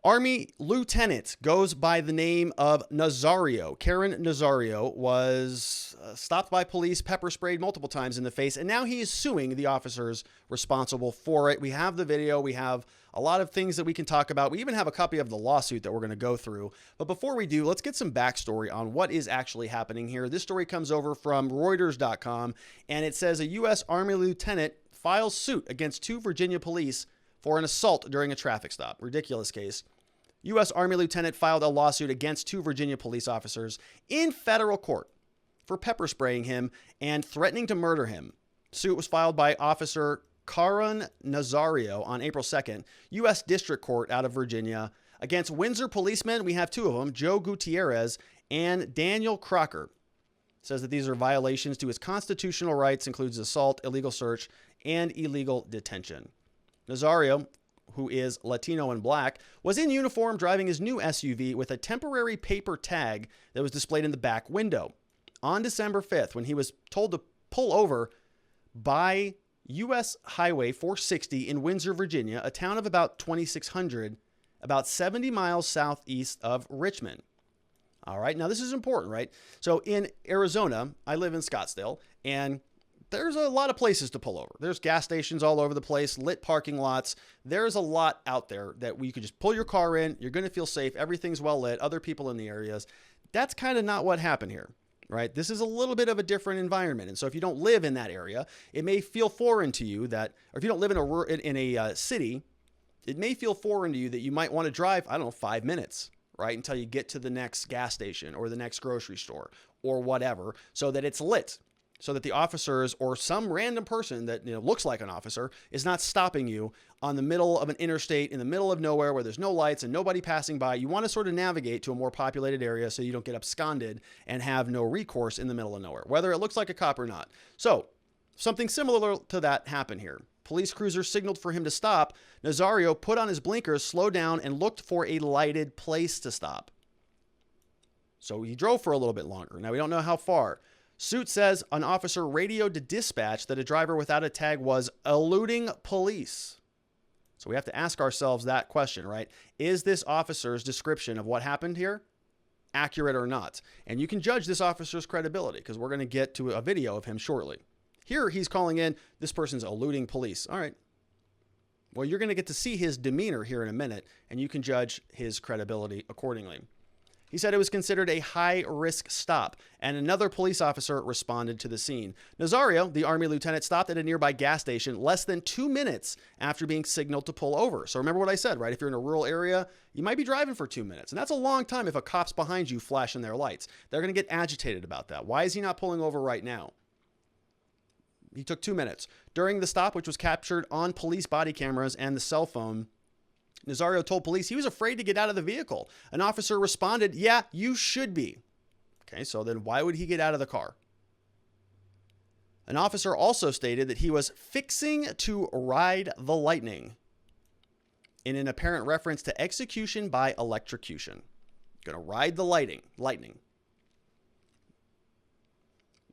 Army lieutenant goes by the name of Nazario. Caron Nazario was stopped by police, pepper sprayed multiple times in the face, and now he is suing the officers responsible for it. We have the video. We have a lot of things that we can talk about. We even have a copy of the lawsuit that we're going to go through. But before we do, let's get some backstory on what is actually happening here. This story comes over from Reuters.com, and it says a U.S. Army lieutenant files suit against 2 Virginia police for an assault during a traffic stop. Ridiculous case. U.S. Army lieutenant filed a lawsuit against 2 Virginia police officers in federal court for pepper spraying him and threatening to murder him. Suit was filed by Officer Caron Nazario on April 2nd, U.S. District Court out of Virginia, against Windsor policemen. We have 2 of them, Joe Butierrez and Daniel Crocker. It says that these are violations to his constitutional rights, includes assault, illegal search, and illegal detention. Nazario, who is Latino and black, was in uniform driving his new SUV with a temporary paper tag that was displayed in the back window. On December 5th, when he was told to pull over by U.S. Highway 460 in Windsor, Virginia, a town of about 2,600, about 70 miles southeast of Richmond. All right, now this is important, right? So in Arizona, I live in Scottsdale, and there's a lot of places to pull over. There's gas stations all over the place, lit parking lots. There's a lot out there that you could just pull your car in. You're going to feel safe. Everything's well lit. Other people in the areas. That's kind of not what happened here, right? This is a little bit of a different environment. And so if you don't live in that area, it may feel foreign to you that, or if you don't live in a city, it may feel foreign to you that you might want to drive, I don't know, 5 minutes, right? Until you get to the next gas station or the next grocery store or whatever, so that it's lit. So that the officers or some random person that looks like an officer is not stopping you on the middle of an interstate in the middle of nowhere where there's no lights and nobody passing by. You want to sort of navigate to a more populated area so you don't get absconded and have no recourse in the middle of nowhere, whether it looks like a cop or not. So something similar to that happened here. Police cruisers signaled for him to stop. Nazario put on his blinkers, slowed down, and looked for a lighted place to stop. So he drove for a little bit longer. Now we don't know how far. Suit says an officer radioed to dispatch that a driver without a tag was eluding police. So we have to ask ourselves that question, right? Is this officer's description of what happened here accurate or not? And you can judge this officer's credibility because we're going to get to a video of him shortly. Here he's calling in, this person's eluding police. All right. Well, you're going to get to see his demeanor here in a minute, and you can judge his credibility accordingly. He said it was considered a high-risk stop, and another police officer responded to the scene. Nazario, the Army lieutenant, stopped at a nearby gas station less than 2 minutes after being signaled to pull over. So remember what I said, right? If you're in a rural area, you might be driving for 2 minutes, and that's a long time if a cop's behind you flashing their lights. They're going to get agitated about that. Why is he not pulling over right now? He took 2 minutes. During the stop, which was captured on police body cameras and the cell phone, Nazario told police he was afraid to get out of the vehicle. An officer responded, "Yeah, you should be." Okay, so then why would he get out of the car? An officer also stated that he was fixing to ride the lightning in an apparent reference to execution by electrocution. Gonna ride the lightning.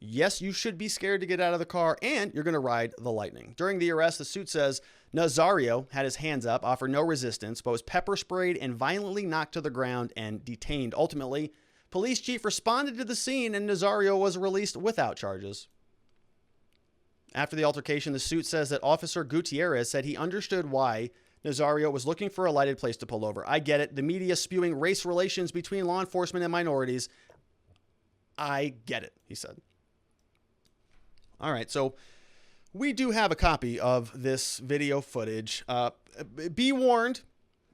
Yes, you should be scared to get out of the car, and you're going to ride the lightning. During the arrest, the suit says Nazario had his hands up, offered no resistance, but was pepper sprayed and violently knocked to the ground and detained. Ultimately, police chief responded to the scene, and Nazario was released without charges. After the altercation, the suit says that Officer Gutierrez said he understood why Nazario was looking for a lighted place to pull over. "I get it. The media spewing race relations between law enforcement and minorities. I get it," he said. All right, so we do have a copy of this video footage. Be warned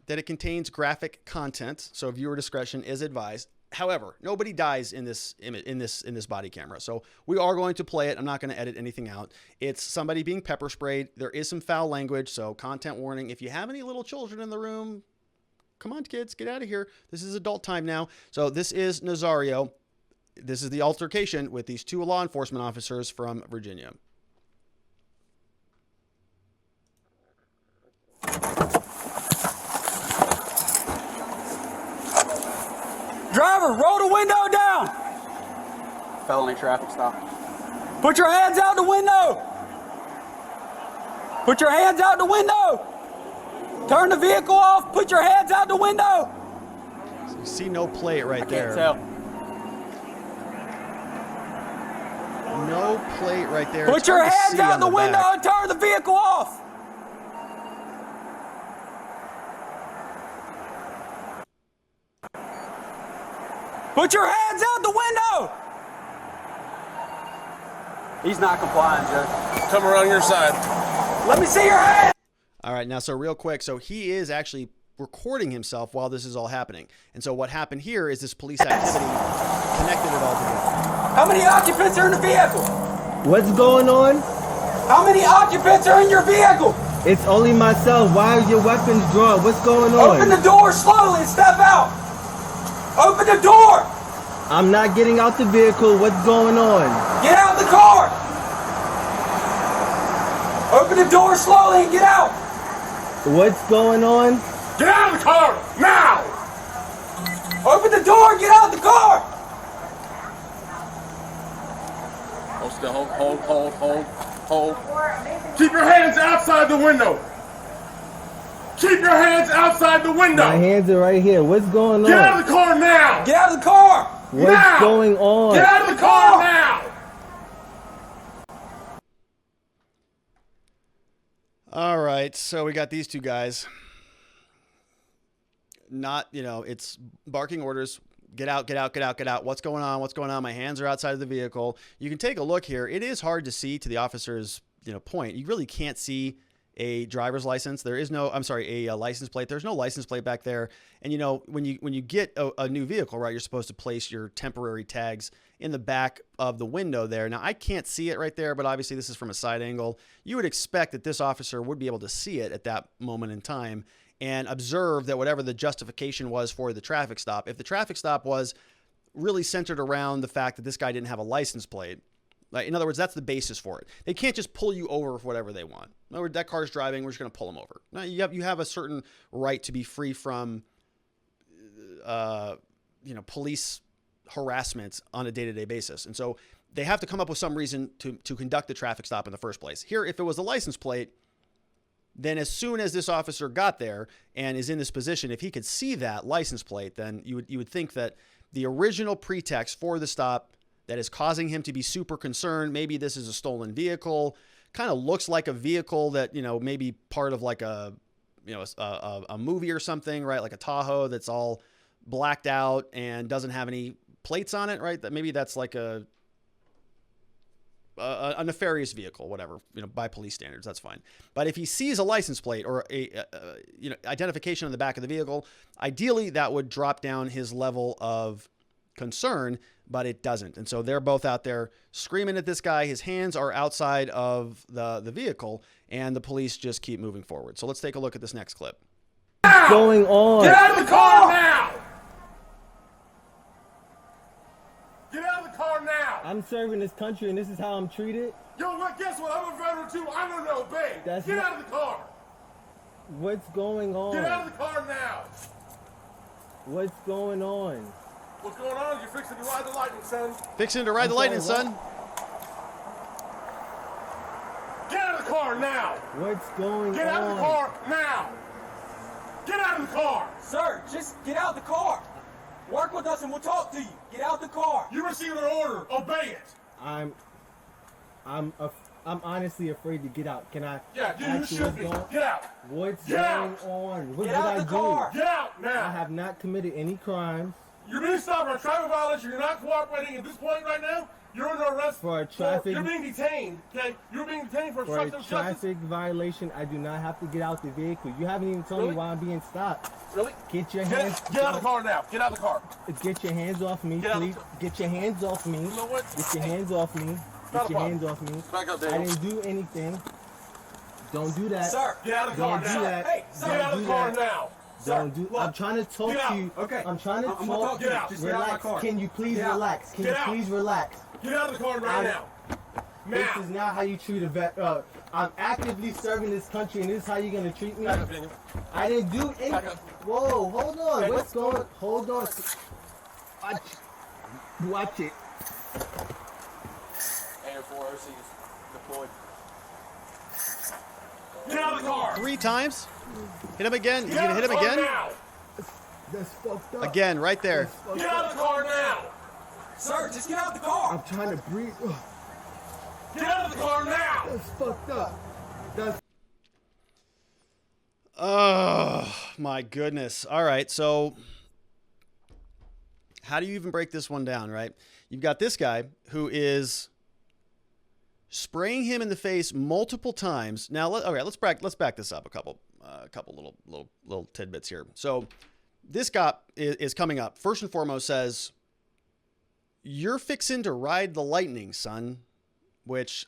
that it contains graphic content, so viewer discretion is advised. However, nobody dies in this body camera, so we are going to play it. I'm not going to edit anything out. It's somebody being pepper sprayed. There is some foul language, so content warning. If you have any little children in the room, come on, kids, get out of here. This is adult time now. So this is Nazario. This is the altercation with these 2 law enforcement officers from Virginia. Driver, roll the window down. Felony traffic stop. Put your hands out the window. Put your hands out the window. Turn the vehicle off. Put your hands out the window. So you see no plate right there. Can't tell. No plate right there. Put It's your hard to hands see out on the window back. and turn the vehicle off. Put your hands out the window. He's not complying, Joe. Come around your side. Let me see your hands. All right, now, so real quick, so he is actually recording himself while this is all happening. And so what happened here is this police activity connected it all together. How many occupants are in the vehicle? What's going on? How many occupants are in your vehicle? It's only myself. Why are your weapons drawn? What's going on? Open the door slowly and step out. Open the door. I'm not getting out the vehicle. What's going on? Get out the car. Open the door slowly and get out. What's going on? Get out of the car now! Open the door and get out the car. Hold still. Hold. Keep your hands outside the window. Keep your hands outside the window. My hands are right here. What's going on? Get out of the car now! Get out of the car. What's now! going on? Get out of the car now! All right, so we got these two guys. Not, it's barking orders. Get out, get out, get out, get out. What's going on? What's going on? My hands are outside of the vehicle. You can take a look here. It is hard to see to the officer's, point. You really can't see a driver's license. There is no, a license plate. There's no license plate back there. And when you get a new vehicle, right, you're supposed to place your temporary tags in the back of the window there. Now, I can't see it right there, but obviously this is from a side angle. You would expect that this officer would be able to see it at that moment in time and observe that whatever the justification was for the traffic stop, if the traffic stop was really centered around the fact that this guy didn't have a license plate, like, in other words, that's the basis for it. They can't just pull you over for whatever they want. In other words, that car's driving, we're just going to pull him over. Now, you have a certain right to be free from, police harassment on a day-to-day basis. And so they have to come up with some reason to conduct the traffic stop in the first place. Here, if it was a license plate, then as soon as this officer got there and is in this position, if he could see that license plate, then you would think that the original pretext for the stop that is causing him to be super concerned, maybe this is a stolen vehicle, kind of looks like a vehicle that, maybe part of like a movie or something, right? Like a Tahoe that's all blacked out and doesn't have any plates on it, right? That maybe that's like a nefarious vehicle, whatever, by police standards, that's fine. But if he sees a license plate or a identification on the back of the vehicle, ideally that would drop down his level of concern, but it doesn't. And so they're both out there screaming at this guy. His hands are outside of the vehicle, and the police just keep moving forward. So let's take a look at this next clip. What's going on? Get out of the car now! Get out of the car now! I'm serving this country and this is how I'm treated? Yo, guess what? I'm a veteran too. I don't know, babe. Get out of the car! What's going on? Get out of the car now! What's going on? What's going on? You're fixing to ride the lightning, son. Fixing to ride the lightning, son. Get out of the car now! What's going on? Get out of the car now! Get out of the car! Sir, just get out the car. Work with us and we'll talk to you. Get out the car. You received an order. Obey it. I'm honestly afraid to get out. Can I? Yeah, you should be. Get out. What's Get going out. on? What Get did out I the do? car. Get out now. I have not committed any crimes. You're being stopped for a traffic violation. You're not cooperating at this point right now. You're under arrest For a traffic- You're being detained. Okay, you're being detained for For a obstruction of justice. traffic violation, I do not have to get out the vehicle. You haven't even told me Really? why I'm being stopped. Really? Get your hands. Get out of the car now. Get out of the car. Get your hands off me, Get out of please. the- Get your hands off me. You know what? Get your hands off me. Not Get a your problem. hands off me. Back up, I Daniel. didn't do anything. Don't do that. Sir, Get out of the car Don't do now. that. Hey, sir, Get out of do the car that. now. Don't do. look, I'm trying to talk get out. to you. Okay. I'm trying to I'm gonna talk. talk to Get you. out. Just get out of my Relax. car. Can you please Get out. relax? Can Get you out. please relax? Get out of the car right now. This Now. is not how you treat a vet. I'm actively serving this country, and this is how you're gonna treat me. Back up, Daniel. I didn't do anything. Back up. Whoa, hold on. Hey, What's going? Hold on. Watch it. Air 4 OCs deployed. Get out of the car. 3 times. Hit him again. You Get gonna out hit of him the car again? now. That's fucked up. Again, right there. That's fucked Get out of the car now. Sir, just get out the car. I'm trying to breathe. Ugh, Get out of the car now. that's fucked up. That's Oh, my goodness. All right, so how do you even break this one down, right? You've got this guy who is spraying him in the face multiple times. Now, let's back this up a couple little tidbits here. So this cop is coming up. First and foremost says, "You're fixing to ride the lightning, son," which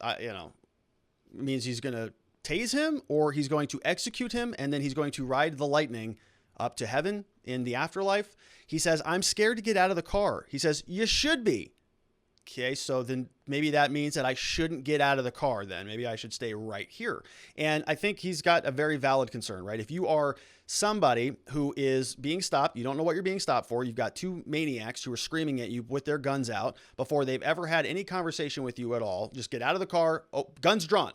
means he's going to tase him or he's going to execute him, and then he's going to ride the lightning up to heaven in the afterlife. He says, "I'm scared to get out of the car." He says, "You should be." Okay, so then maybe that means that I shouldn't get out of the car then. Maybe I should stay right here. And I think he's got a very valid concern, right? If you are somebody who is being stopped, you don't know what you're being stopped for. You've got 2 maniacs who are screaming at you with their guns out before they've ever had any conversation with you at all. Just get out of the car. Oh, guns drawn.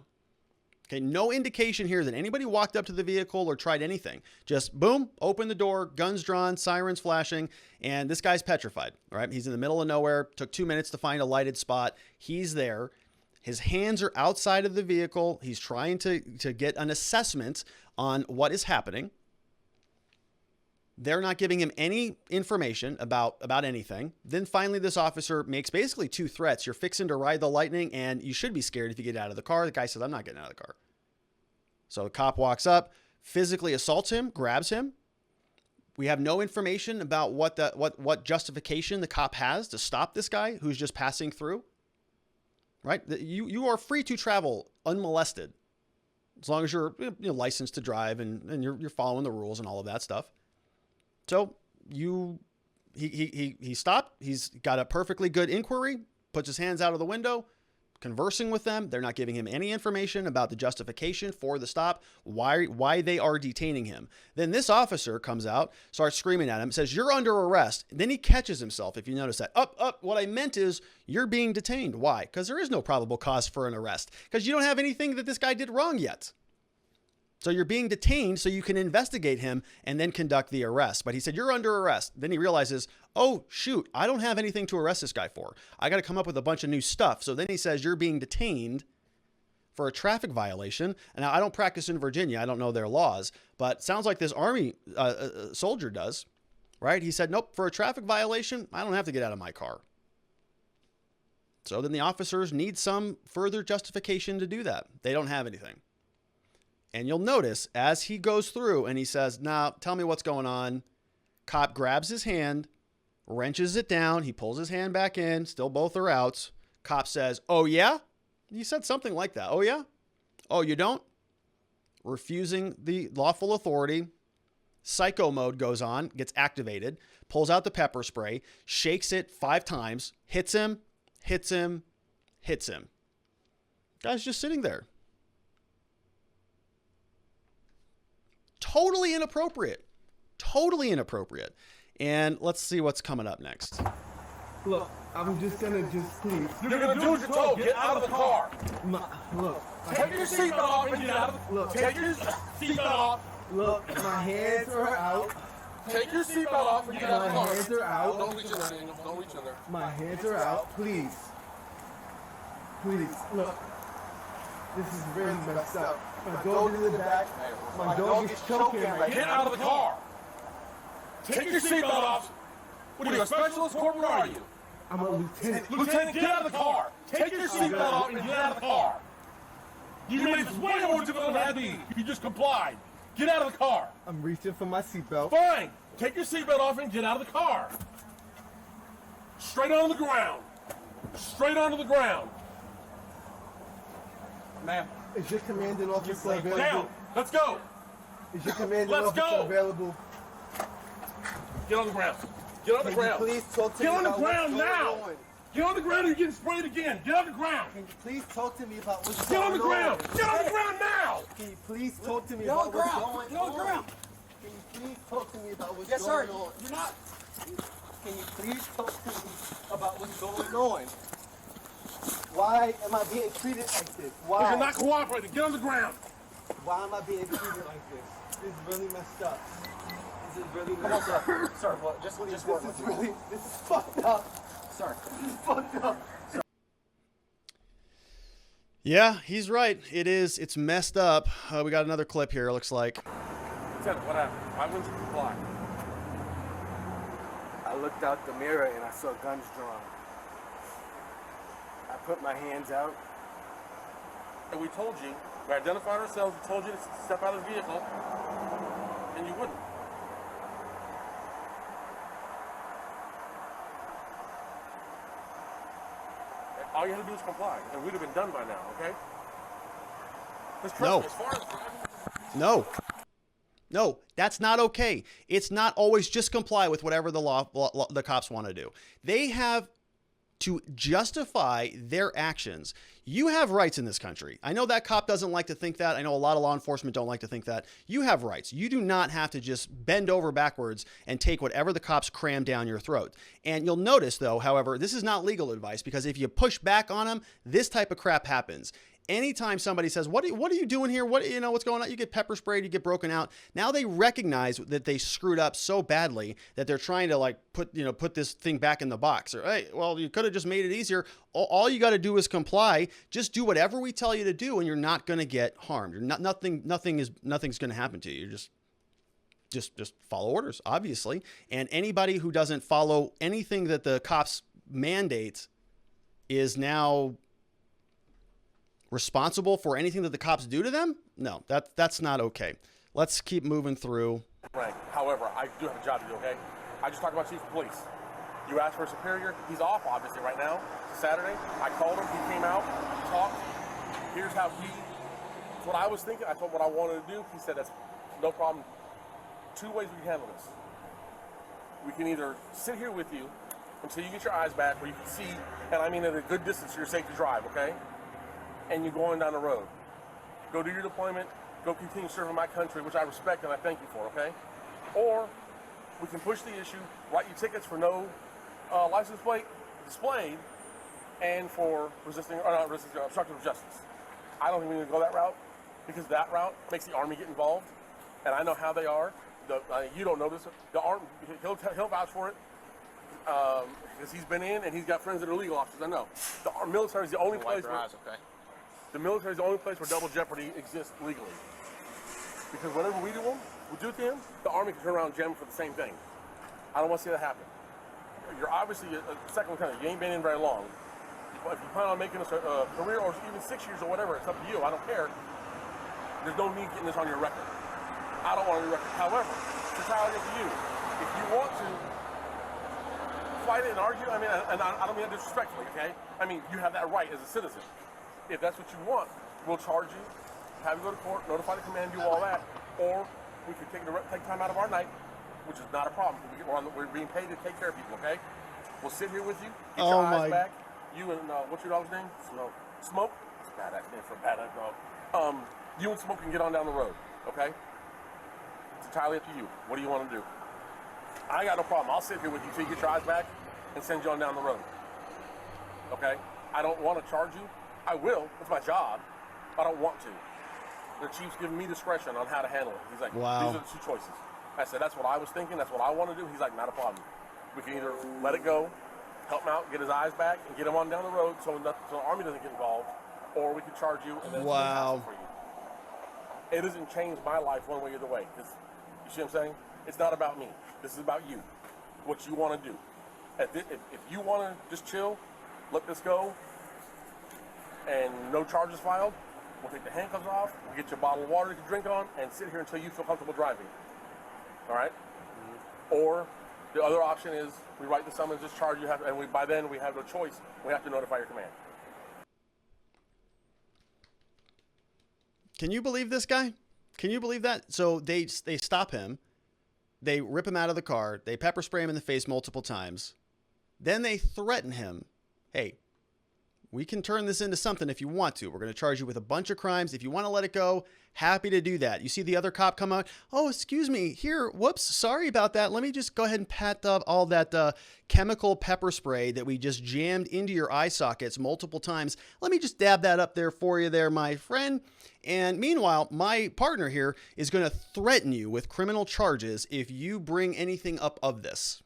Okay, no indication here that anybody walked up to the vehicle or tried anything. Just boom, open the door, guns drawn, sirens flashing, and this guy's petrified, all right? He's in the middle of nowhere, took 2 minutes to find a lighted spot. He's there. His hands are outside of the vehicle. He's trying to get an assessment on what is happening. They're not giving him any information about anything. Then finally, this officer makes basically 2 threats. "You're fixing to ride the lightning, and you should be scared if you get out of the car." The guy says, "I'm not getting out of the car." So the cop walks up, physically assaults him, grabs him. We have no information about what justification the cop has to stop this guy who's just passing through. Right? You are free to travel unmolested as long as you're licensed to drive and you're following the rules and all of that stuff. So he stopped. He's got a perfectly good inquiry, puts his hands out of the window, conversing with them. They're not giving him any information about the justification for the stop, why they are detaining him. Then this officer comes out, starts screaming at him, says, "You're under arrest." And then he catches himself, if you notice that. What I meant is you're being detained. Why? Because there is no probable cause for an arrest. Because you don't have anything that this guy did wrong yet. So you're being detained so you can investigate him and then conduct the arrest. But he said, "You're under arrest." Then he realizes, oh, shoot, I don't have anything to arrest this guy for. I got to come up with a bunch of new stuff. So then he says, "You're being detained for a traffic violation." And now I don't practice in Virginia. I don't know their laws, but sounds like this Army soldier does, right? He said, "Nope, for a traffic violation, I don't have to get out of my car." So then the officers need some further justification to do that. They don't have anything. And you'll notice as he goes through and he says, "Now, tell me what's going on." Cop grabs his hand, wrenches it down. He pulls his hand back in. Still both are out. Cop says, "Oh, yeah?" He said something like that. "Oh, yeah? Oh, you don't?" Refusing the lawful authority. Psycho mode goes on, gets activated, pulls out the pepper spray, shakes it 5 times, hits him, hits him, hits him. Guy's just sitting there. Totally inappropriate. Totally inappropriate. And let's see what's coming up next. look. I'm just gonna please. You're gonna do what you're told. Get out of the car. Look. Take your seatbelt off and get out of the Look. Take your seatbelt off. Look, my hands are out. Take your seatbelt off and get out of the My car. hands are out. Don't reach in there, Daniel. Don't reach in there. My hands are out. Please. Please. Look. This is really messed up. My dog is in the back. My dog is choking right Get now. out of the car. Take your seatbelt off. What are you, a specialist? Corporal, what are you? I'm a lieutenant. Lieutenant, get out of the car. Take your seatbelt off and get out of the car. You made this way more difficult than it had to be. You just complied. Get out of the car. I'm reaching for my seatbelt. Fine. Take your seatbelt off and get out of the car. Straight onto the ground. Straight onto the ground. Ma'am. Is your commanding officer available? Down. Let's go. Is your commanding Let's officer go. available? Get on the ground. Get on the Can you ground. please talk to Get me on the about what's ground going now. on? Get on the ground or you're getting sprayed again. Get on the ground. Can you please talk to me about what's Get going on the ground. on? Get on the ground now. Can you please talk to me Get on about the what's ground. going Get on the ground. Can you please talk to me about what's Yes, sir. going on? You're not. Can you please talk to me about what's going on? Why am I being treated like this? Why? You're not cooperating. Get on the ground. Why am I being treated like this? This is really messed up. This is really Come messed on, up. sir. Sir, what? Just work with me. This is fucked up. Sir. This is fucked up. Yeah, he's right. It's messed up. We got another clip here, it looks like. Lieutenant, what happened? Why wouldn't you comply? I looked out the mirror and I saw guns drawn. I put my hands out. And we told you, we identified ourselves, we told you to step out of the vehicle, and you wouldn't. All you had to do was comply, and we'd have been done by now, okay? No. As far as driving, No, that's not okay. It's not always just comply with whatever the cops want to do. They have to justify their actions. You have rights in this country. I know that cop doesn't like to think that. I know a lot of law enforcement don't like to think that. You have rights. You do not have to just bend over backwards and take whatever the cops cram down your throat. And you'll notice, though, however, this is not legal advice, because if you push back on them, this type of crap happens. Anytime somebody says, what are you doing here? What's going on? You get pepper sprayed, you get broken out. Now they recognize that they screwed up so badly that they're trying to put this thing back in the box. Or, hey, well, you could have just made it easier. All you got to do is comply. Just do whatever we tell you to do, and you're not going to get harmed. Nothing's going to happen to you. You're just follow orders, obviously. And anybody who doesn't follow anything that the cops mandate is now responsible for anything that the cops do to them? No, that's not okay. Let's keep moving through. Right. However, I do have a job to do, okay? I just talked about Chief of Police. You asked for a superior. He's off, obviously, right now. It's Saturday. I called him. He came out. We talked. Here's how what I was thinking. I told him what I wanted to do. He said, that's no problem. Two ways we can handle this. We can either sit here with you until you get your eyes back where you can see, and I mean at a good distance so you're safe to drive, okay? And you're going down the road. Go do your deployment, go continue serving my country, which I respect and I thank you for, okay? Or we can push the issue, write you tickets for no license plate displayed and for obstructive of justice. I don't think we need to go that route, because that route makes the Army get involved, and I know how they are. You don't know this. The Army, he'll vouch for it, because he's been in and he's got friends that are legal officers. I know. The military is the only place where the military is the only place where double jeopardy exists legally. Because whatever we do to him, the Army can turn around and jam him for the same thing. I don't want to see that happen. You're obviously a second lieutenant. You ain't been in very long. If you plan on making this a career, or even 6 years or whatever, it's up to you. I don't care. There's no need getting this on your record. I don't want it on your record. However, it's entirely up to you. If you want to fight it and argue, I mean, and I don't mean that disrespectfully, okay? I mean, you have that right as a citizen. If that's what you want, we'll charge you, have you go to court, notify the command, do all that, or we could take time out of our night, which is not a problem. We're being paid to take care of people, okay? We'll sit here with you, get your eyes back. You and, what's your dog's name? Smoke? It's a bad name for a bad dog. You and Smoke can get on down the road, okay? It's entirely up to you. What do you want to do? I got no problem. I'll sit here with you till you get your eyes back and send you on down the road, okay? I don't want to charge you. I will. It's my job. I don't want to. The chief's giving me discretion on how to handle it. He's like, wow. These are the two choices. I said, that's what I was thinking. That's what I want to do. He's like, not a problem. We can either let it go, help him out, get his eyes back, and get him on down the road so the Army doesn't get involved, or we can charge you and then it's for you. It doesn't change my life one way or the way. You see what I'm saying? It's not about me. This is about you. What you want to do. If you want to just chill, let this go, and no charges filed, we'll take the handcuffs off, we'll get you a bottle of water to drink on, and sit here until you feel comfortable driving. All right? Mm-hmm. Or the other option is we write the summons, discharge you, and by then we have no choice. We have to notify your command. Can you believe this guy? Can you believe that? So they stop him, they rip him out of the car, they pepper spray him in the face multiple times, then they threaten him. Hey, We can turn this into something if you want to. We're going to charge you with a bunch of crimes. If you want to let it go, happy to do that. You see the other cop come out. Oh, excuse me. Here, whoops. Sorry about that. Let me just go ahead and pat up all that chemical pepper spray that we just jammed into your eye sockets multiple times. Let me just dab that up there for you there, my friend. And meanwhile, my partner here is going to threaten you with criminal charges if you bring anything up of this.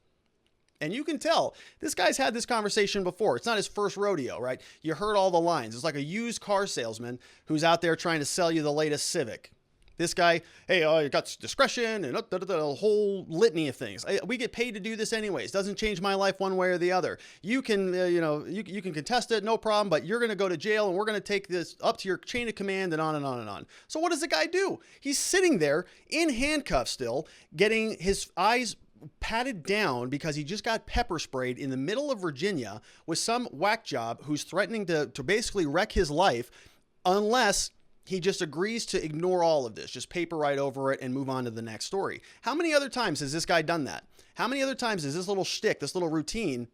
And you can tell this guy's had this conversation before. It's not his first rodeo, right? You heard all the lines. It's like a used car salesman who's out there trying to sell you the latest Civic. This guy, hey, you got discretion and a whole litany of things. We get paid to do this anyways. Doesn't change my life one way or the other. You can, you can contest it, no problem, but you're going to go to jail and we're going to take this up to your chain of command and on and on and on. So what does the guy do? He's sitting there in handcuffs still, getting his eyes patted down because he just got pepper sprayed in the middle of Virginia with some whack job who's threatening to basically wreck his life unless he just agrees to ignore all of this, just paper right over it and move on to the next story. How many other times has this guy done that? How many other times has this little shtick, this little routine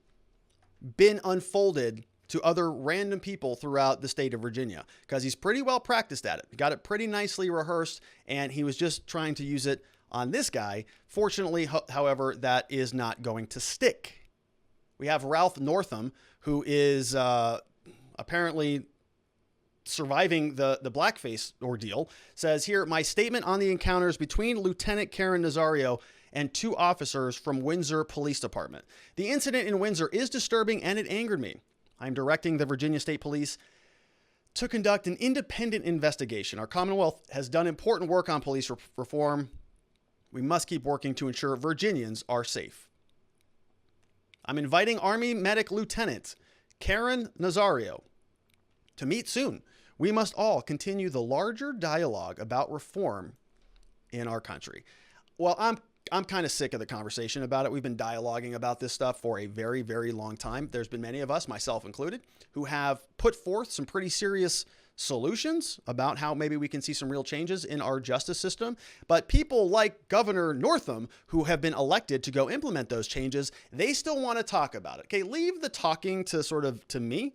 been unfolded to other random people throughout the state of Virginia? Because he's pretty well practiced at it. He got it pretty nicely rehearsed, and he was just trying to use it on this guy. Fortunately, however, that is not going to stick. We have Ralph Northam, who is apparently surviving the blackface ordeal, says here, my statement on the encounters between Lieutenant Caron Nazario and two officers from Windsor Police Department. The incident in Windsor is disturbing and it angered me. I'm directing the Virginia State Police to conduct an independent investigation. Our Commonwealth has done important work on police reform. We must keep working to ensure Virginians are safe. I'm inviting Army Medic Lieutenant Caron Nazario to meet soon. We must all continue the larger dialogue about reform in our country. Well, I'm kind of sick of the conversation about it. We've been dialoguing about this stuff for a very, very long time. There's been many of us, myself included, who have put forth some pretty serious solutions about how maybe we can see some real changes in our justice system. But people like Governor Northam, who have been elected to go implement those changes, they still want to talk about it. Okay, leave the talking to me.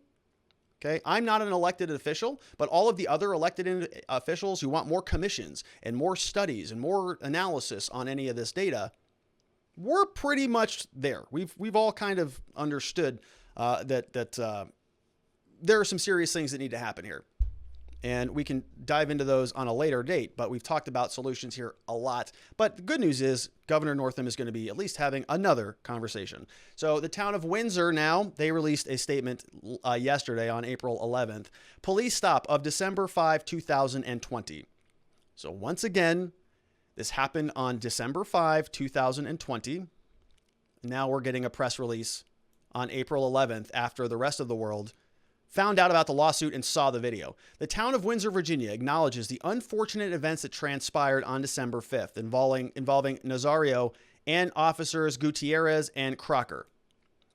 Okay, I'm not an elected official, but all of the other elected officials who want more commissions and more studies and more analysis on any of this data, we're pretty much there. We've all kind of understood that there are some serious things that need to happen here. And we can dive into those on a later date, but we've talked about solutions here a lot. But the good news is Governor Northam is going to be at least having another conversation. So the town of Windsor now, they released a statement yesterday on April 11th. Police stop of December 5, 2020. So once again, this happened on December 5, 2020. Now we're getting a press release on April 11th after the rest of the world found out about the lawsuit and saw the video. The town of Windsor, Virginia acknowledges the unfortunate events that transpired on December 5th involving Nazario and officers Butierrez and Crocker.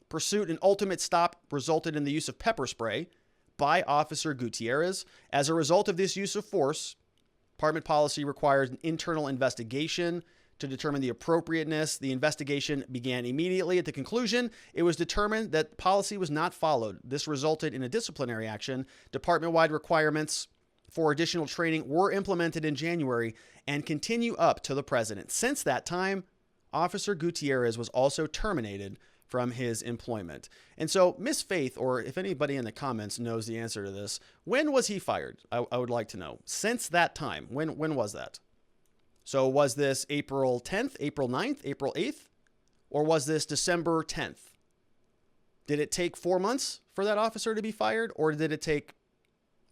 Pursuit and ultimate stop resulted in the use of pepper spray by Officer Butierrez. As a result of this use of force, department policy requires an internal investigation to determine the appropriateness. The investigation began immediately. At the conclusion, it was determined that policy was not followed. This resulted in a disciplinary action. Department-wide requirements for additional training were implemented in January and continue up to the present. Since that time, Officer Butierrez was also terminated from his employment. And so, Miss Faith, or if anybody in the comments knows the answer to this, when was he fired? I would like to know. Since that time, when was that? So was this April 10th, April 9th, April 8th, or was this December 10th? Did it take 4 months for that officer to be fired, or did it take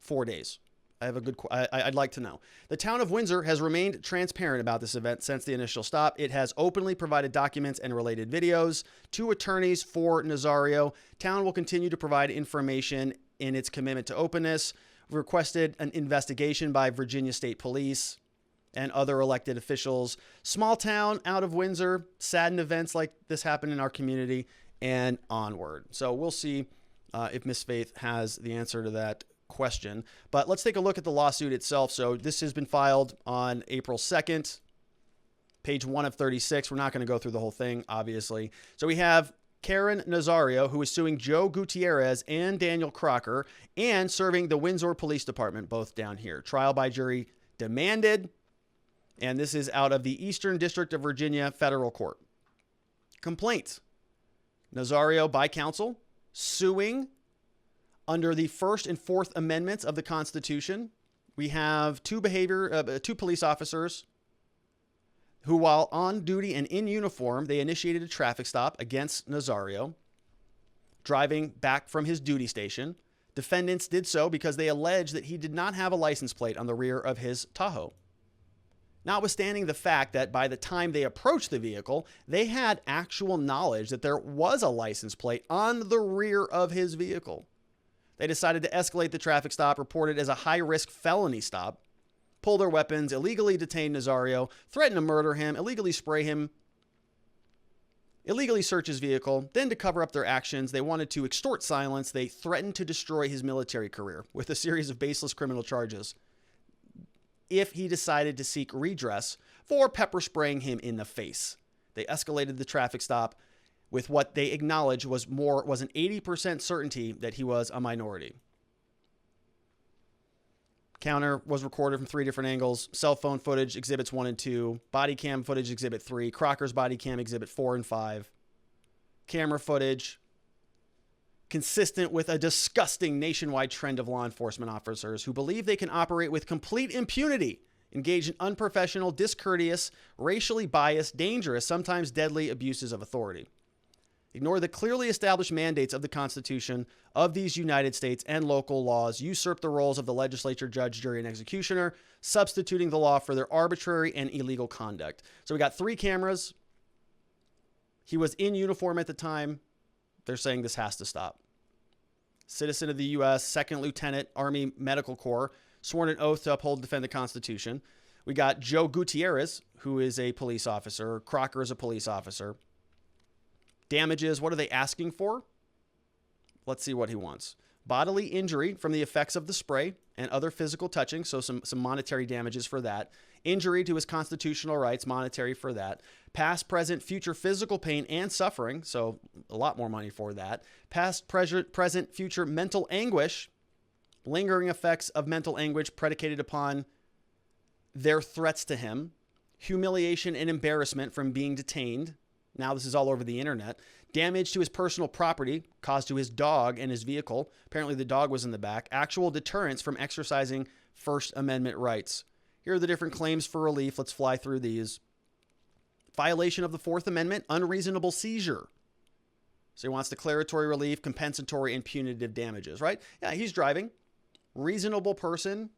4 days? I'd like to know. The town of Windsor has remained transparent about this event since the initial stop. It has openly provided documents and related videos to attorneys for Nazario. Town will continue to provide information in its commitment to openness. We've requested an investigation by Virginia State Police and other elected officials. Small town out of Windsor, saddened events like this happen in our community, and onward. So we'll see if Miss Faith has the answer to that question. But let's take a look at the lawsuit itself. So this has been filed on April 2nd, page 1 of 36. We're not going to go through the whole thing, obviously. So we have Caron Nazario, who is suing Joe Gutierrez and Daniel Crocker, and serving the Windsor Police Department, both down here. Trial by jury demanded, and this is out of the Eastern District of Virginia Federal Court. Complaint. Nazario by counsel suing under the First and Fourth Amendments of the Constitution. We have two police officers who, while on duty and in uniform, they initiated a traffic stop against Nazario, driving back from his duty station. Defendants did so because they alleged that he did not have a license plate on the rear of his Tahoe. Notwithstanding the fact that by the time they approached the vehicle, they had actual knowledge that there was a license plate on the rear of his vehicle. They decided to escalate the traffic stop, reported as a high-risk felony stop, pull their weapons, illegally detain Nazario, threaten to murder him, illegally spray him, illegally search his vehicle. Then, to cover up their actions, they wanted to extort silence. They threatened to destroy his military career with a series of baseless criminal charges if he decided to seek redress for pepper spraying him in the face. They escalated the traffic stop with what they acknowledged was an 80% certainty that he was a minority. Counter was recorded from 3 different angles. Cell phone footage, exhibits 1 and 2. Body cam footage, exhibit 3. Crocker's body cam, exhibit 4 and 5. Camera footage, consistent with a disgusting nationwide trend of law enforcement officers who believe they can operate with complete impunity, engage in unprofessional, discourteous, racially biased, dangerous, sometimes deadly abuses of authority. Ignore the clearly established mandates of the Constitution of these United States and local laws, usurp the roles of the legislature, judge, jury, and executioner, substituting the law for their arbitrary and illegal conduct. So we got 3 cameras. He was in uniform at the time. They're saying this has to stop. Citizen of the U.S., 2nd Lieutenant, Army Medical Corps, sworn an oath to uphold and defend the Constitution. We got Joe Gutierrez, who is a police officer. Crocker is a police officer. Damages, what are they asking for? Let's see what he wants. Bodily injury from the effects of the spray and other physical touching, so some monetary damages for that. Injury to his constitutional rights, monetary for that. Past, present, future physical pain and suffering, so a lot more money for that. Past, present, future mental anguish, lingering effects of mental anguish predicated upon their threats to him. Humiliation and embarrassment from being detained. Now this is all over the internet. Damage to his personal property caused to his dog and his vehicle. Apparently the dog was in the back. Actual deterrence from exercising First Amendment rights. Here are the different claims for relief. Let's fly through these. Violation of the Fourth Amendment, unreasonable seizure. So he wants declaratory relief, compensatory, and punitive damages, right? Yeah, he's driving. Reasonable person.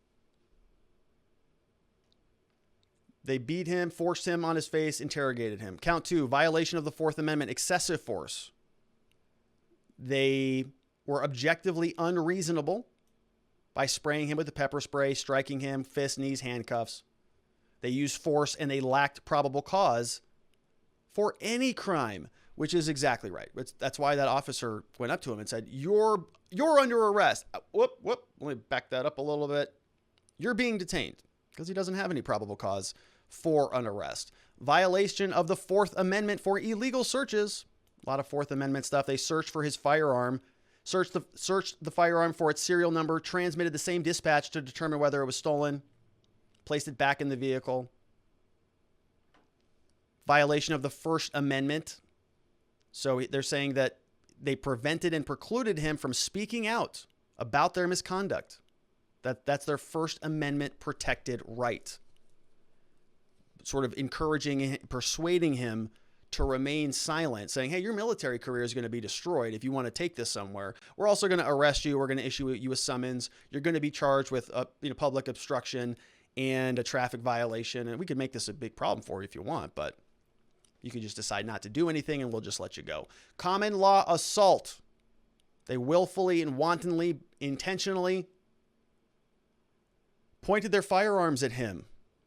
They beat him, forced him on his face, interrogated him. Count 2, violation of the Fourth Amendment, excessive force. They were objectively unreasonable by spraying him with the pepper spray, striking him, fists, knees, handcuffs. They used force and they lacked probable cause for any crime, which is exactly right. That's why that officer went up to him and said, you're under arrest. Whoop. Let me back that up a little bit. You're being detained because he doesn't have any probable cause for an arrest. Violation of the Fourth Amendment for illegal searches. A lot of Fourth Amendment stuff. They searched for his firearm, searched the firearm for its serial number, transmitted the same dispatch to determine whether it was stolen, placed it back in the vehicle. Violation of the First Amendment. So they're saying that they prevented and precluded him from speaking out about their misconduct. That's their First Amendment protected right. Sort of encouraging, persuading him to remain silent, saying, hey, your military career is going to be destroyed if you want to take this somewhere. We're also going to arrest you. We're going to issue you a summons. You're going to be charged with public obstruction and a traffic violation. And we could make this a big problem for you if you want, but you can just decide not to do anything and we'll just let you go. Common law assault. They willfully and wantonly, intentionally pointed their firearms at him,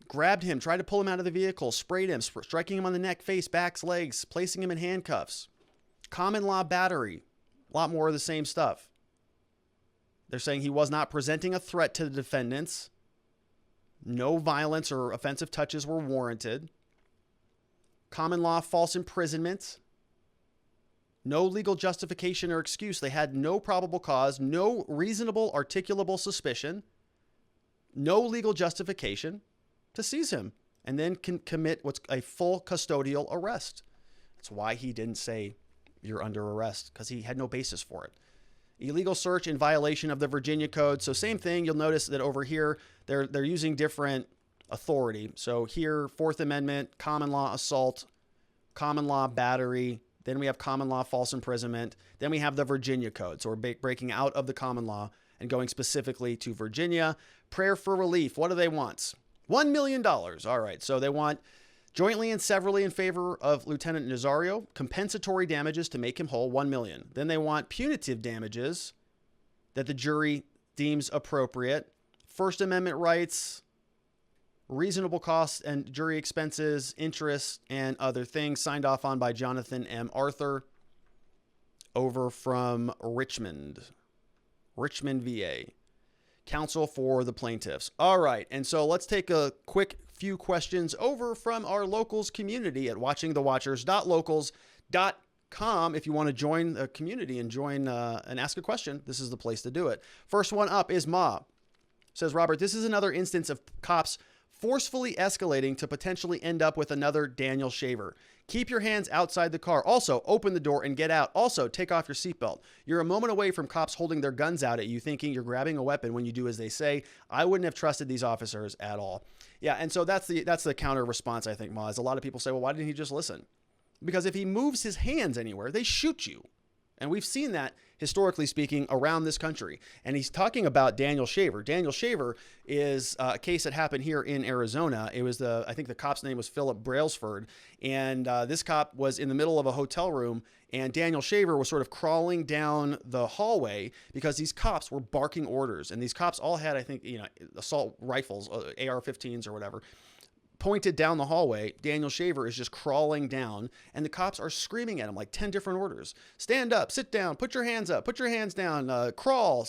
grabbed him, tried to pull him out of the vehicle, sprayed him, striking him on the neck, face, backs, legs, placing him in handcuffs. Common law battery. A lot more of the same stuff. They're saying he was not presenting a threat to the defendants. No violence or offensive touches were warranted. Common law false imprisonment. No legal justification or excuse. They had no probable cause, no reasonable articulable suspicion, no legal justification to seize him and then can commit what's a full custodial arrest. That's why he didn't say you're under arrest, because he had no basis for it. Illegal search in violation of the Virginia Code. So same thing. You'll notice that over here, they're using different authority. So here, Fourth Amendment, common law assault, common law battery. Then we have common law false imprisonment. Then we have the Virginia Code. So we're breaking out of the common law and going specifically to Virginia. Prayer for relief. What do they want? $1 million. All right. So they want jointly and severally in favor of Lieutenant Nazario, compensatory damages to make him whole, $1 million. Then they want punitive damages that the jury deems appropriate, First Amendment rights, reasonable costs and jury expenses, interest, and other things, signed off on by Jonathan M. Arthur over from Richmond, VA. Counsel for the plaintiffs. All right, and so let's take a quick few questions over from our locals community at watchingthewatchers.locals.com. If you want to join the community and join and ask a question, this is the place to do it. First one up is Ma. Says, Robert, this is another instance of cops forcefully escalating to potentially end up with another Daniel Shaver. Keep your hands outside the car. Also, open the door and get out. Also, take off your seatbelt. You're a moment away from cops holding their guns out at you, thinking you're grabbing a weapon when you do as they say. I wouldn't have trusted these officers at all. Yeah, and so that's the counter response, I think, Maz. A lot of people say, well, why didn't he just listen? Because if he moves his hands anywhere, they shoot you. And we've seen that, historically speaking, around this country. And he's talking about Daniel Shaver. Daniel Shaver is a case that happened here in Arizona. It was I think the cop's name was Philip Brailsford. And this cop was in the middle of a hotel room, and Daniel Shaver was sort of crawling down the hallway because these cops were barking orders. And these cops all had, I think, assault rifles, AR-15s or whatever, pointed down the hallway. Daniel Shaver is just crawling down, and the cops are screaming at him like 10 different orders. Stand up, sit down, put your hands up, put your hands down, crawl,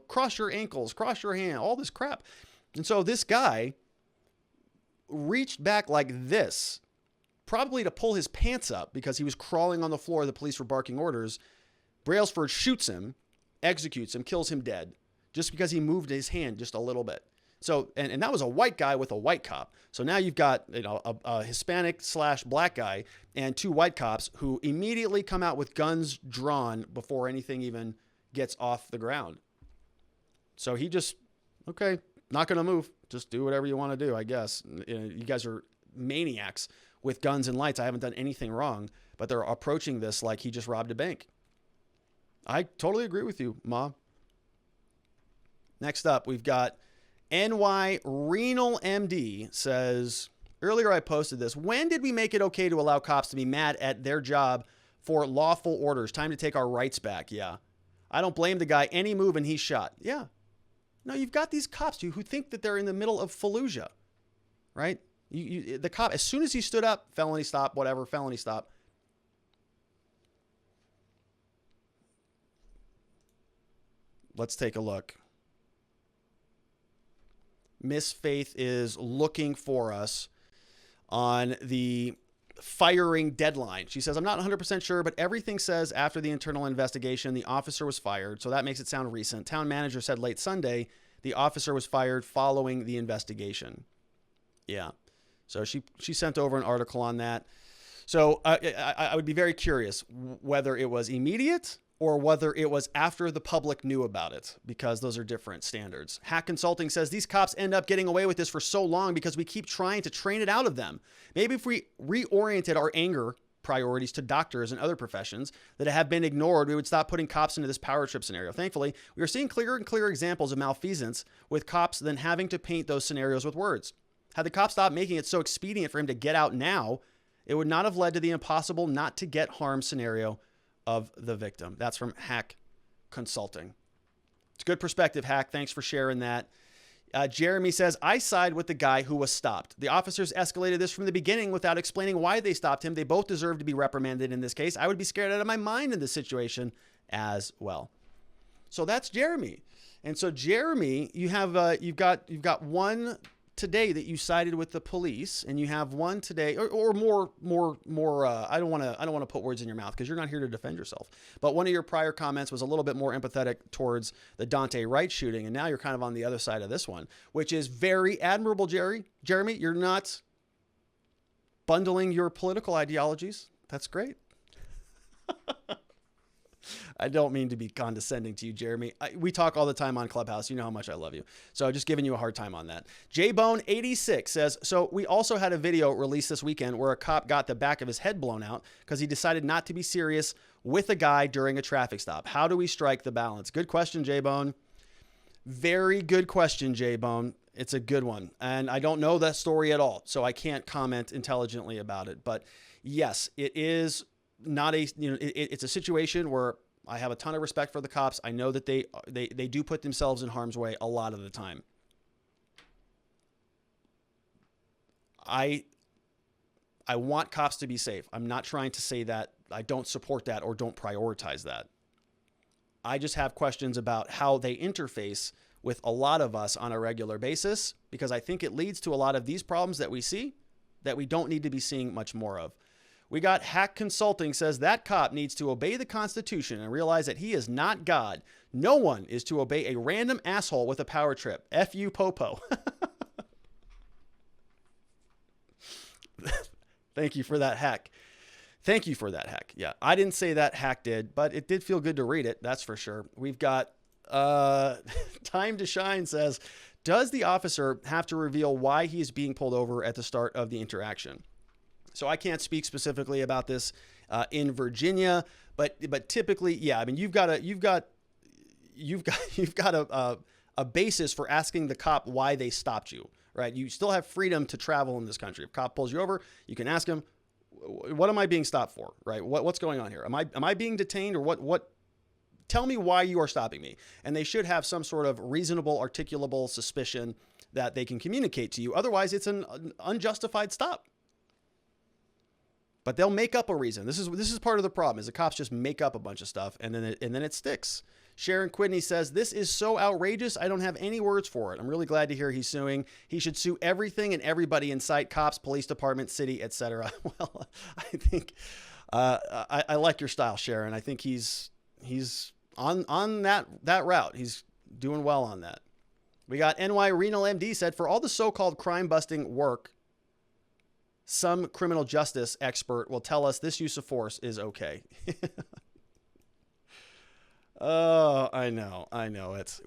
cross your ankles, cross your hand, all this crap. And so this guy reached back like this, probably to pull his pants up because he was crawling on the floor. The police were barking orders. Brailsford shoots him, executes him, kills him dead just because he moved his hand just a little bit. So, and that was a white guy with a white cop. So now you've got a Hispanic / black guy and two white cops who immediately come out with guns drawn before anything even gets off the ground. So he just, okay, not going to move. Just do whatever you want to do, I guess. You guys are maniacs with guns and lights. I haven't done anything wrong, but they're approaching this like he just robbed a bank. I totally agree with you, Ma. Next up, we've got NY Renal MD says, earlier I posted this. When did we make it okay to allow cops to be mad at their job for lawful orders? Time to take our rights back. Yeah. I don't blame the guy. Any move and he's shot. Yeah. No, you've got these cops who think that they're in the middle of Fallujah, right? The cop, as soon as he stood up, felony stop, whatever, felony stop. Let's take a look. Miss Faith is looking for us on the firing deadline. She says, I'm not 100% sure, but everything says after the internal investigation, the officer was fired. So that makes it sound recent. Town manager said late Sunday, the officer was fired following the investigation. Yeah. So she sent over an article on that. So I would be very curious whether it was immediate or whether it was after the public knew about it, because those are different standards. Hack Consulting says these cops end up getting away with this for so long because we keep trying to train it out of them. Maybe if we reoriented our anger priorities to doctors and other professions that have been ignored, we would stop putting cops into this power trip scenario. Thankfully, we are seeing clearer and clearer examples of malfeasance with cops than having to paint those scenarios with words. Had the cops stopped making it so expedient for him to get out now, it would not have led to the impossible not to get harm scenario of the victim. That's from Hack Consulting. It's good perspective, Hack. Thanks for sharing that. Jeremy says, I side with the guy who was stopped. The officers escalated this from the beginning without explaining why they stopped him. They both deserve to be reprimanded in this case. I would be scared out of my mind in this situation as well. So that's Jeremy. And so Jeremy, you've got one today that you sided with the police, and you have one today, or more. I don't want to put words in your mouth because you're not here to defend yourself. But one of your prior comments was a little bit more empathetic towards the Dante Wright shooting, and now you're kind of on the other side of this one, which is very admirable, Jeremy. You're not bundling your political ideologies. That's great. I don't mean to be condescending to you, Jeremy. We talk all the time on Clubhouse. You know how much I love you. So just giving you a hard time on that. JBone86 says, so we also had a video released this weekend where a cop got the back of his head blown out because he decided not to be serious with a guy during a traffic stop. How do we strike the balance? Good question, JBone. Very good question, J-Bone. It's a good one. And I don't know that story at all, so I can't comment intelligently about it. But yes, it is not a, it's a situation where I have a ton of respect for the cops. I know that they do put themselves in harm's way a lot of the time. I want cops to be safe. I'm not trying to say that I don't support that or don't prioritize that. I just have questions about how they interface with a lot of us on a regular basis, because I think it leads to a lot of these problems that we see that we don't need to be seeing much more of. We got Hack Consulting says that cop needs to obey the Constitution and realize that he is not God. No one is to obey a random asshole with a power trip. F you, Popo. Thank you for that, Hack. Thank you for that, Hack. Yeah, I didn't say that, Hack did, but it did feel good to read it. That's for sure. We've got Time to Shine says, does the officer have to reveal why he is being pulled over at the start of the interaction? So I can't speak specifically about this in Virginia, but typically, yeah. I mean, you've got a basis for asking the cop why they stopped you, right? You still have freedom to travel in this country. If a cop pulls you over, you can ask him, what am I being stopped for, right? What's going on here? Am I being detained, or what? Tell me why you are stopping me. And they should have some sort of reasonable, articulable suspicion that they can communicate to you. Otherwise, it's an unjustified stop. But they'll make up a reason. This is part of the problem, is the cops just make up a bunch of stuff and then it sticks. Sharon Quidney says, this is so outrageous, I don't have any words for it. I'm really glad to hear he's suing. He should sue everything and everybody in sight, cops, police department, city, etc. Well, I think I like your style, Sharon. I think he's on that route. He's doing well on that. We got NY Renal MD said, for all the so-called crime busting work, some criminal justice expert will tell us this use of force is okay. Oh, I know.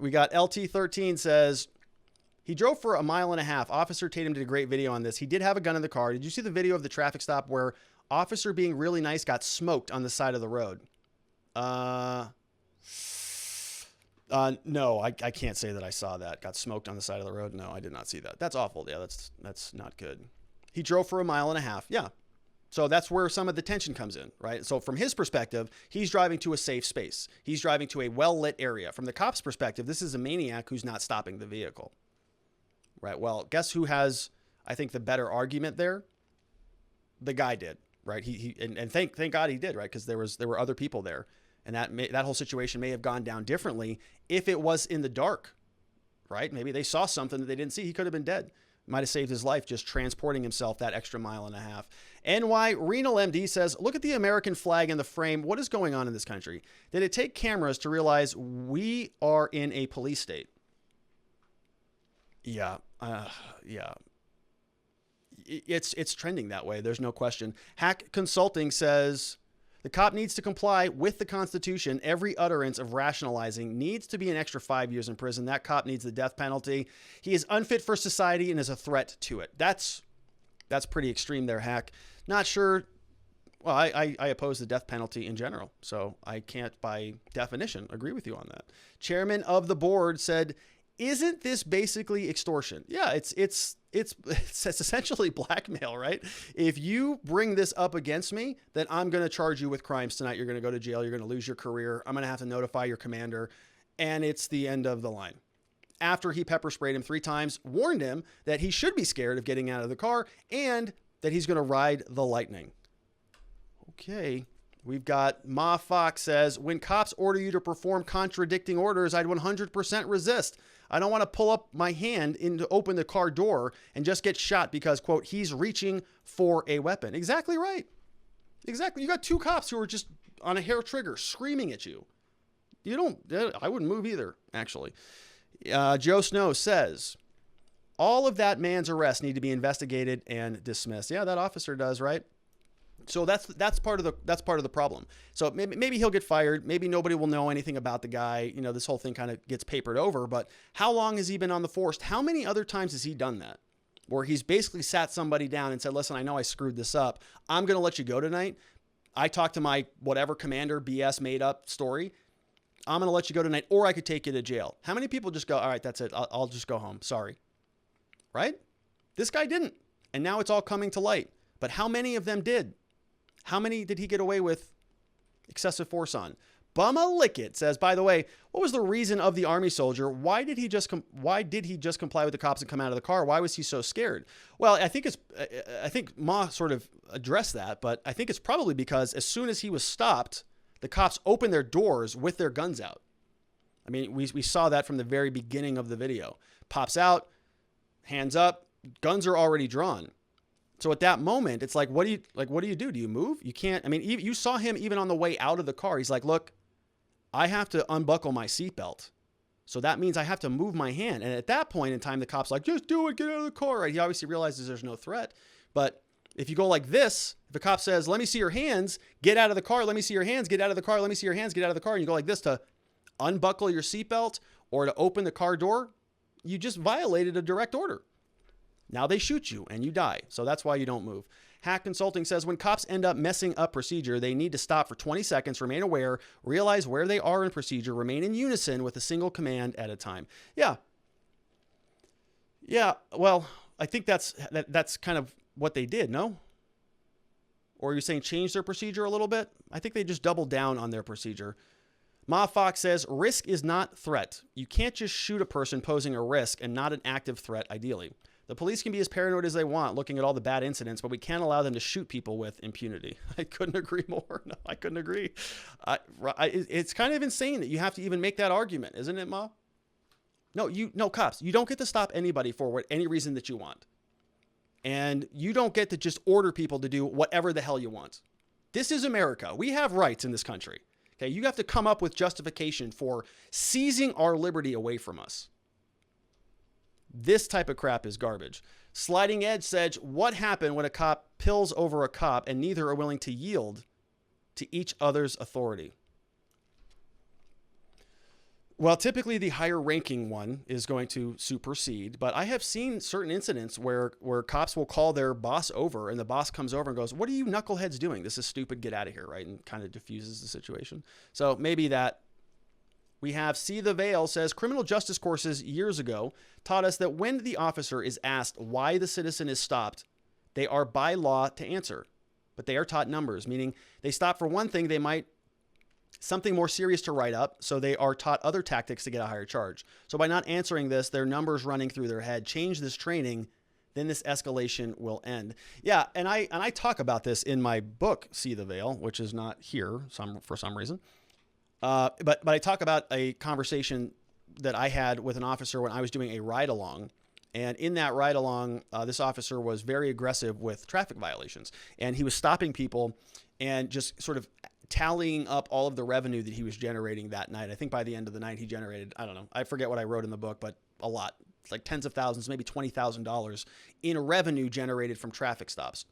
We got LT13 says, he drove for 1.5 miles. Officer Tatum did a great video on this. He did have a gun in the car. Did you see the video of the traffic stop where officer being really nice got smoked on the side of the road? No, I can't say that I saw that. Got smoked on the side of the road. No, I did not see that. That's awful. Yeah, that's not good. He drove for 1.5 miles. Yeah. So that's where some of the tension comes in, right? So from his perspective, he's driving to a safe space. He's driving to a well-lit area. From the cop's perspective, this is a maniac who's not stopping the vehicle, right? Well, guess who has, I think, the better argument there? The guy did, right? And thank God he did, right? Because there were other people there, and that whole situation may have gone down differently if it was in the dark, right? Maybe they saw something that they didn't see. He could have been dead. Might have saved his life just transporting himself that extra 1.5 miles. NY Renal MD says, look at the American flag in the frame. What is going on in this country? Did it take cameras to realize we are in a police state? Yeah. It's trending that way. There's no question. Hack Consulting says, the cop needs to comply with the Constitution. Every utterance of rationalizing needs to be an extra 5 years in prison. That cop needs the death penalty. He is unfit for society and is a threat to it. That's pretty extreme there, Hack. Not sure. Well, I oppose the death penalty in general, so I can't by definition agree with you on that. Chairman of the board said, isn't this basically extortion? Yeah, it's essentially blackmail, right? If you bring this up against me, then I'm going to charge you with crimes tonight. You're going to go to jail. You're going to lose your career. I'm going to have to notify your commander. And it's the end of the line. After he pepper sprayed him 3 times, warned him that he should be scared of getting out of the car and that he's going to ride the lightning. Okay. We've got Ma Fox says, when cops order you to perform contradicting orders, I'd 100% resist. I don't want to pull up my hand in to open the car door and just get shot because, quote, he's reaching for a weapon. Exactly right. Exactly. You got two cops who are just on a hair trigger screaming at you. I wouldn't move either, actually. Joe Snow says, all of that man's arrests need to be investigated and dismissed. Yeah, that officer does, right? So that's part of the problem. So maybe he'll get fired. Maybe nobody will know anything about the guy. You know, this whole thing kind of gets papered over. But how long has he been on the force? How many other times has he done that? Where he's basically sat somebody down and said, listen, I know I screwed this up. I'm going to let you go tonight. I talked to my whatever commander BS made up story. I'm going to let you go tonight, or I could take you to jail. How many people just go, all right, that's it. I'll just go home. Sorry. Right? This guy didn't. And now it's all coming to light. But how many of them did? How many did he get away with excessive force on? Bumma Lickett says, by the way, what was the reason of the Army soldier? Why did he just comply with the cops and come out of the car? Why was he so scared? Well, I think Ma sort of addressed that, but I think it's probably because as soon as he was stopped, the cops opened their doors with their guns out. I mean, we saw that from the very beginning of the video. Pops out, hands up, guns are already drawn. So at that moment, it's like, what do you do? Do you move? You can't. I mean, you saw him even on the way out of the car. He's like, look, I have to unbuckle my seatbelt. So that means I have to move my hand. And at that point in time, the cop's like, just do it. Get out of the car. Right? He obviously realizes there's no threat. But if you go like this, if a cop says, let me see your hands, get out of the car. Let me see your hands, get out of the car. Let me see your hands, get out of the car. And you go like this to unbuckle your seatbelt or to open the car door. You just violated a direct order. Now they shoot you and you die. So that's why you don't move. Hack Consulting says when cops end up messing up procedure, they need to stop for 20 seconds, remain aware, realize where they are in procedure, remain in unison with a single command at a time. Yeah. Well, I think that's kind of what they did, no? Or are you saying change their procedure a little bit? I think they just doubled down on their procedure. Ma Fox says risk is not threat. You can't just shoot a person posing a risk and not an active threat, ideally. The police can be as paranoid as they want, looking at all the bad incidents, but we can't allow them to shoot people with impunity. I couldn't agree more. No, I couldn't agree. It's kind of insane that you have to even make that argument, isn't it, Ma? No, cops. You don't get to stop anybody for any reason that you want. And you don't get to just order people to do whatever the hell you want. This is America. We have rights in this country. Okay, you have to come up with justification for seizing our liberty away from us. This type of crap is garbage. Sliding Edge said, what happened when a cop pills over a cop and neither are willing to yield to each other's authority? Well, typically the higher ranking one is going to supersede, but I have seen certain incidents where cops will call their boss over and the boss comes over and goes, what are you knuckleheads doing? This is stupid. Get out of here, right? And kind of diffuses the situation. So maybe that. We have See the Veil says criminal justice courses years ago taught us that when the officer is asked why the citizen is stopped, they are by law to answer, but they are taught numbers, meaning they stop for one thing, they might something more serious to write up. So they are taught other tactics to get a higher charge. So by not answering this, their numbers running through their head, change this training, then this escalation will end. Yeah. And I talk about this in my book, See the Veil, which is not here for some reason. But I talk about a conversation that I had with an officer when I was doing a ride along. And in that ride along, this officer was very aggressive with traffic violations. And he was stopping people and just sort of tallying up all of the revenue that he was generating that night. I think by the end of the night, he generated, I don't know, I forget what I wrote in the book, but a lot. It's like tens of thousands, maybe $20,000 in revenue generated from traffic stops.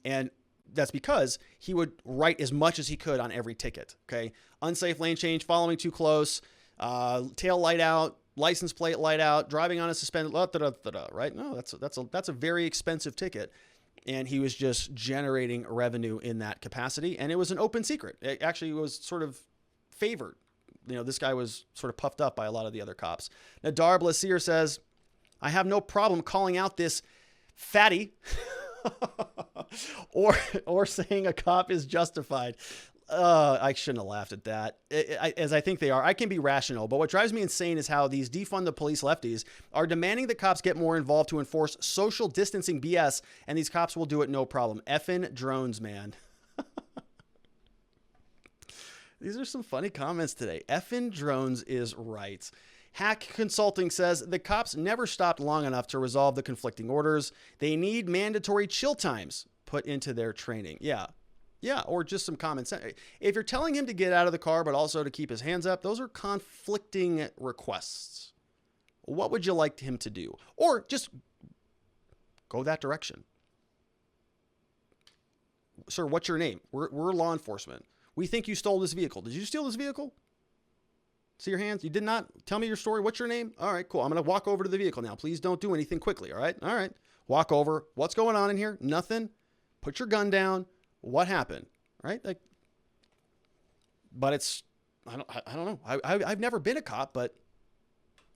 And that's because he would write as much as he could on every ticket. Okay. Unsafe lane change, following too close, tail light out, license plate light out, driving on a suspended, right? No, that's a very expensive ticket. And he was just generating revenue in that capacity. And it was an open secret. It actually was sort of favored. You know, this guy was sort of puffed up by a lot of the other cops. Nadar Blasier says, I have no problem calling out this fatty or saying a cop is justified. I shouldn't have laughed at that, as I think they are. I can be rational, but what drives me insane is how these defund the police lefties are demanding that cops get more involved to enforce social distancing BS, and these cops will do it no problem. Effing drones, man. These are some funny comments today. Effin' drones is right. Hack Consulting says the cops never stopped long enough to resolve the conflicting orders. They need mandatory chill times put into their training. Yeah, or just some common sense. If you're telling him to get out of the car, but also to keep his hands up, those are conflicting requests. What would you like him to do? Or just go that direction. Sir, what's your name? We're law enforcement. We think you stole this vehicle. Did you steal this vehicle? See your hands? You did not? Tell me your story. What's your name? All right, cool. I'm going to walk over to the vehicle now. Please don't do anything quickly, all right? All right. Walk over. What's going on in here? Nothing. Put your gun down. What happened? Right? Like, but it's, I don't know. I've never been a cop, but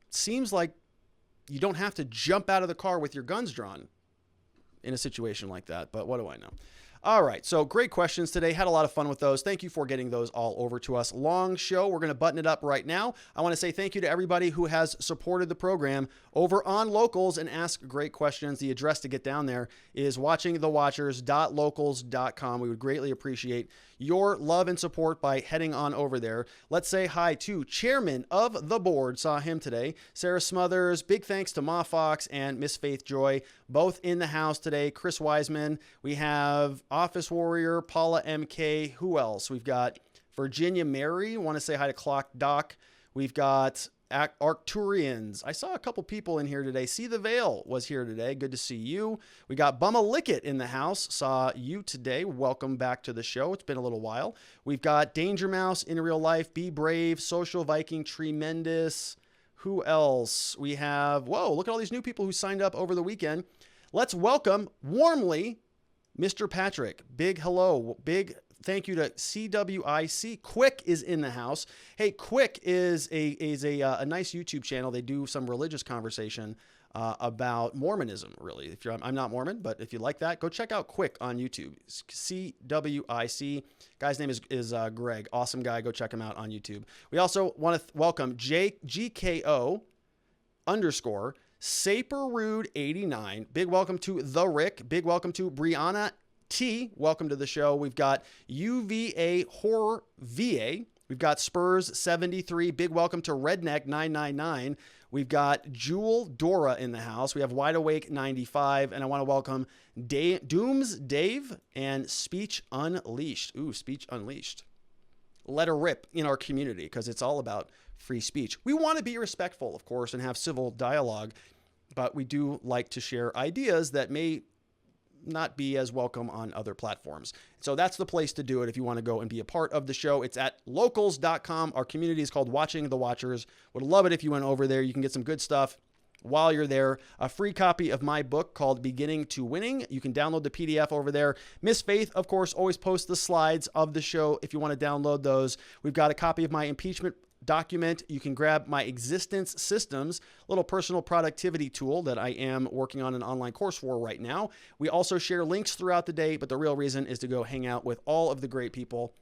it seems like you don't have to jump out of the car with your guns drawn in a situation like that. But what do I know? All right, so great questions today. Had a lot of fun with those. Thank you for getting those all over to us. Long show. We're going to button it up right now. I want to say thank you to everybody who has supported the program over on Locals and ask great questions. The address to get down there is watchingthewatchers.locals.com. We would greatly appreciate your love and support by heading on over there. Let's say hi to Chairman of the Board. Saw him today. Sarah Smothers. Big thanks to Ma Fox and Miss Faith Joy, both in the house today. Chris Wiseman. We have Office Warrior, Paula MK. Who else? We've got Virginia Mary. Want to say hi to Clock Doc. We've got Arcturians. I saw a couple people in here today. See the Veil was here today. Good to see you. We got Bumma Lickett in the house. Saw you today. Welcome back to the show. It's been a little while. We've got Danger Mouse in real life. Be Brave. Social Viking. Tremendous. Who else? We have, whoa, look at all these new people who signed up over the weekend. Let's welcome warmly Mr. Patrick. Big hello. Big thank you to CWIC. Quick is in the house. Hey, Quick is a nice YouTube channel. They do some religious conversation about Mormonism, really. If I'm not Mormon, but if you like that, go check out Quick on YouTube. CWIC. Guy's name is Greg. Awesome guy. Go check him out on YouTube. We also want to welcome GKO _ Saperrude89. Big welcome to The Rick. Big welcome to Brianna T. Welcome to the show. We've got UVA Horror VA. We've got Spurs 73. Big welcome to Redneck 999. We've got Jewel Dora in the house. We have Wide Awake 95. And I want to welcome Dooms Dave and Speech Unleashed. Ooh, Speech Unleashed. Let her rip in our community because it's all about free speech. We want to be respectful, of course, and have civil dialogue, but we do like to share ideas that may not be as welcome on other platforms. So that's the place to do it if you want to go and be a part of the show. It's at locals.com. Our community is called Watching the Watchers. Would love it if you went over there. You can get some good stuff while you're there. A free copy of my book called Beginning to Winning. You can download the PDF over there. Miss Faith, of course, always posts the slides of the show if you want to download those. We've got a copy of my impeachment document. You can grab my Existence Systems, little personal productivity tool that I am working on an online course for right now. We also share links throughout the day, but the real reason is to go hang out with all of the great people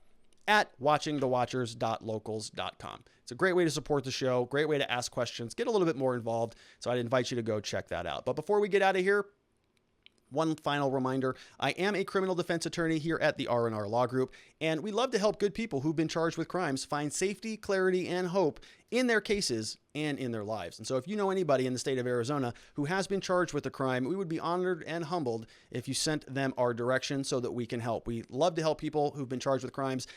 at watchingthewatchers.locals.com. It's a great way to support the show, great way to ask questions, get a little bit more involved. So I'd invite you to go check that out. But before we get out of here, one final reminder, I am a criminal defense attorney here at the R&R Law Group, and we love to help good people who've been charged with crimes find safety, clarity, and hope in their cases and in their lives. And so if you know anybody in the state of Arizona who has been charged with a crime, we would be honored and humbled if you sent them our direction so that we can help. We love to help people who've been charged with crimes.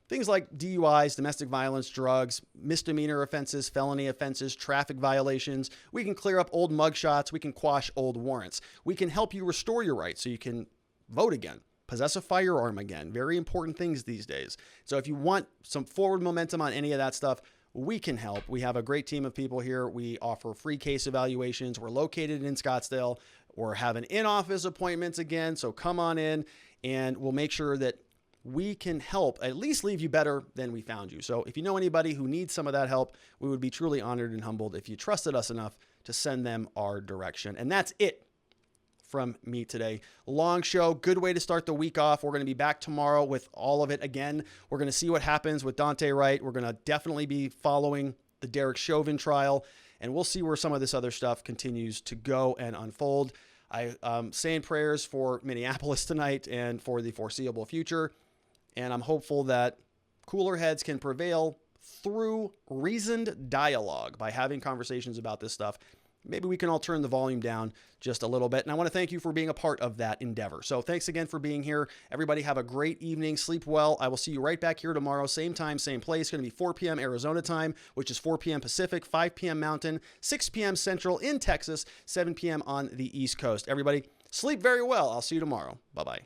Things like DUIs, domestic violence, drugs, misdemeanor offenses, felony offenses, traffic violations. We can clear up old mugshots. We can quash old warrants. We can help you restore your rights so you can vote again, possess a firearm again. Very important things these days. So if you want some forward momentum on any of that stuff, we can help. We have a great team of people here. We offer free case evaluations. We're located in Scottsdale. We're having in-office appointments again. So come on in and we'll make sure that we can help at least leave you better than we found you. So if you know anybody who needs some of that help, we would be truly honored and humbled if you trusted us enough to send them our direction. And that's it from me today. Long show, good way to start the week off. We're going to be back tomorrow with all of it again. We're going to see what happens with Dante Wright. We're going to definitely be following the Derek Chauvin trial, and we'll see where some of this other stuff continues to go and unfold. I'm saying prayers for Minneapolis tonight and for the foreseeable future. And I'm hopeful that cooler heads can prevail through reasoned dialogue by having conversations about this stuff. Maybe we can all turn the volume down just a little bit. And I want to thank you for being a part of that endeavor. So thanks again for being here. Everybody have a great evening. Sleep well. I will see you right back here tomorrow. Same time, same place. It's going to be 4 p.m. Arizona time, which is 4 p.m. Pacific, 5 p.m. Mountain, 6 p.m. Central in Texas, 7 p.m. on the East Coast. Everybody sleep very well. I'll see you tomorrow. Bye-bye.